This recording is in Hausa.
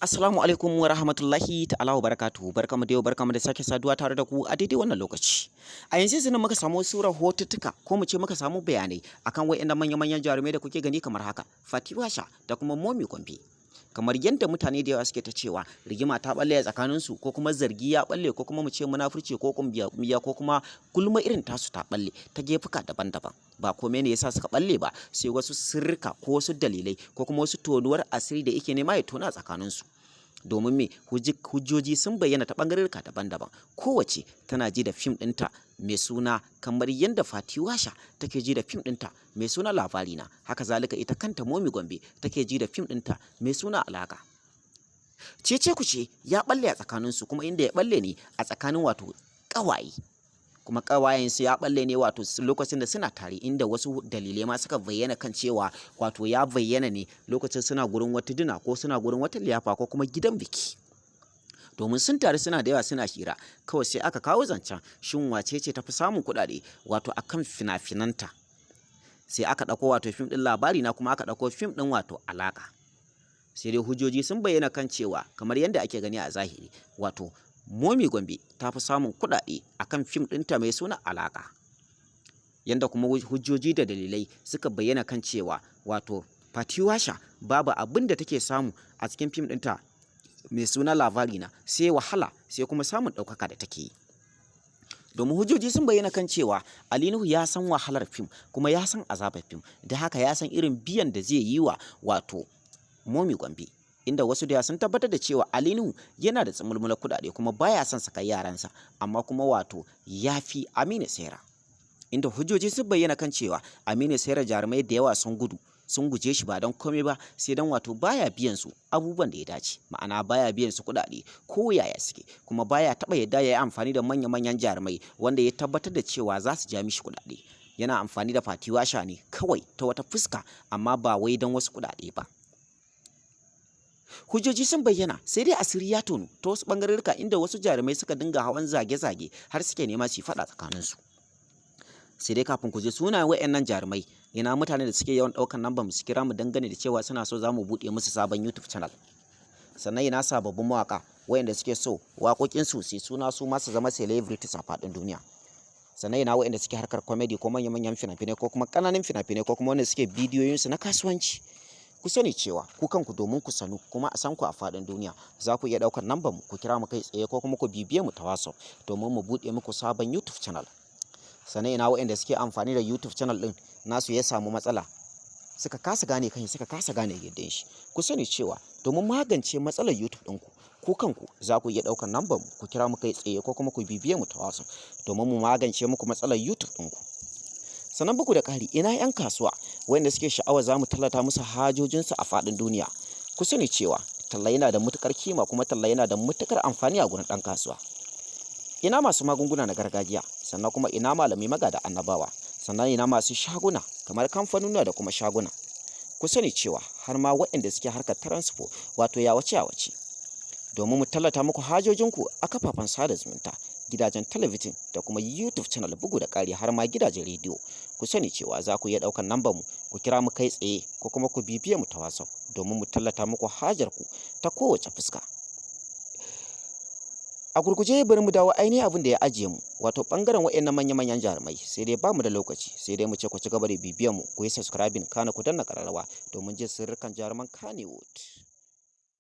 Assalamu alaikum wa rahmatullahi ta'ala wa barakatuhu. Barkamu da yau, barkamu da sake saduwa tare da ku a daidai wannan lokaci. A yanzu sai muka samu wasu rahotantuka ko mu ce muka samu bayanai akan wayannan manya-manyan jarumai da kuke gani kamar haka, Fatiwasha da kuma Momi Gombe. Kamar yadda mutane da yawa suke ta cewa rigima ta balle a tsakaninsu ko kuma zargi ya balle ko kuma mu ce munafurci ko kumbiya ko kuma gulma irin tasu ta balle ta gefuka daban-daban. Ba komai ne yasa suka balle ba, sai wasu sirrika ko wasu dalilai ko kuma wasu tonuwar asiri da yake nema ya tona tsakaninsu. Domin me hujjoji sun bayyana ta ɓangarorka daban-daban, kowace tana ji da fim ɗinta mai suna kamar yadda Fatiwasha take ji da fim ɗinta mai suna Labarina, haka zalika ita kanta Momi Gombe take ji da fim ɗinta mai suna Alaka. Cece kuce ya balle a tsakaninsu, kuma inda ya balle ne a tsakanin wato ƙawaye, kuma ƙawayensu ya balle ne wato lokacin da suna tare, inda wasu dalilai ma suka bayyana kan cewa wato ya bayyana ne lokacin suna gurin wata dina ko suna gurin wata liyafa ko kuma gidan biki. Domin sun tare suna da yawa suna hira, kawai sai aka kawo zancen shin wace ce tafi samun kuɗaɗe wato akan fina-finanta. Sai aka ɗauko wato fim ɗin Labarina kuma aka ɗauko fim ɗin wato Alaka. Sai dai hujjoji sun bayyana kan cewa kamar yadda ake gani a zahiri, wato Momi Gombe ta fi samun kuɗaɗe akan fim ɗinta mai suna Alaka. Yanda kuma hujjoji da dalilai suka bayyana kan cewa wato Fatiwasha babu abin da take samu a cikin fim ɗinta mai suna Labarina sai wahala, sai kuma samun ɗaukaka da take yi. Domin hujjoji sun bayyana kan cewa Ali Nuhu ya san wahalar fim kuma ya san azabar fim, da haka ya san irin biyan da zai yi wa wato Momi Gombe. Inda wasu da sun tabbatar da cewa Ali Nuhu yana da tsimulmular kuɗaɗe kuma baya son saka yaransa, amma kuma wato ya fi Aminu Saira. Inda hujjoji sun bayyana kan cewa Aminu Saira jarumai da yawa sun guje shi ba don komai ba sai don wato baya biyan su abubuwan da ya dace, ma'ana baya biyan su kuɗaɗe ko yaya suke, kuma baya taɓa yadda ya yi amfani da manya-manyan jarumai wanda ya tabbatar da cewa za su ja mishi kuɗaɗe. Yana amfani da Fatiwasha ne kawai ta wata fuska, amma ba wai don wasu kuɗaɗe ba. Hujjoji sun bayyana, sai dai asiri ya tonu ta wasu ɓangarorka, inda wasu jarumai suka dinga hawan zage-zage har suke nema su faɗa tsakaninsu. Sai dai kafin ku je sunayen wayannan jarumai, ina mutane da suke yawan ɗaukar namba mu su kira mu dangane da cewa suna so za mu buɗe musu sabon YouTube channel. Sannan ina sababbin mawaƙa wayanda suke so waƙoƙinsu su suna su ma su zama celebrities a faɗin duniya. Sannan ina wayanda suke harkar comedy ko manyan fina-finai ko kuma ƙananan fina-finai ko kuma wanda suke bidiyoyinsu na kasuwanci. Ku sani cewa ku kanku domin ku sanu kuma a san ku a faɗin duniya, za ku iya ɗaukar nambar mu ku kira mu kai tsaye ko kuma ku bibiye mu ta WhatsApp domin mu buɗe muku sabon YouTube channel. Sannan ina waɗanda suke amfani da YouTube channel ɗin nasu ya samu matsala, suka kasa gane kan suka kasa gane gidan shi. Ku sani cewa domin magance matsalar YouTube ɗinku, ku kanku za ku iya ɗaukar nambar mu ku kira mu kai tsaye ko kuma ku bibiye mu ta WhatsApp domin mu magance muku matsalar YouTube ɗinku. Sannan bugu da ƙari, ina 'yan kasuwa wanda suke sha'awa za mu tallata musu hajojinsu a faɗin duniya. Ku sani cewa talla yana da matuƙar kima kuma talla yana da matuƙar amfani a gurin ɗan kasuwa. Ina masu magunguna na gargajiya, sannan kuma ina malamai magada annabawa, sannan ina masu shaguna kamar kamfanuna da kuma shaguna. Ku sani cewa har ma waɗanda suke harkar transpo wato yawace domin mu tallata muku hajojinku a kafafen sada zumunta, gidajen talabijin da kuma YouTube channel, bugu da ƙari har ma gidajen rediyo. Ku sani cewa za ku iya ɗaukar nambar mu ku kira mu kai tsaye ko kuma ku bibiye mu ta WhatsApp domin mu tallata muku hajarku ta kowace fuska. A gurguje bari mu dawo ainihin abin da ya ajiye mu, wato ɓangaren waɗannan manya-manyan jarumai, sai dai ba mu da lokaci, sai dai mu ce ku ci gaba da bibiyan mu, ku yi subscribing kana ku danna ƙararrawa domin jin sirrikan jaruman Kannywood.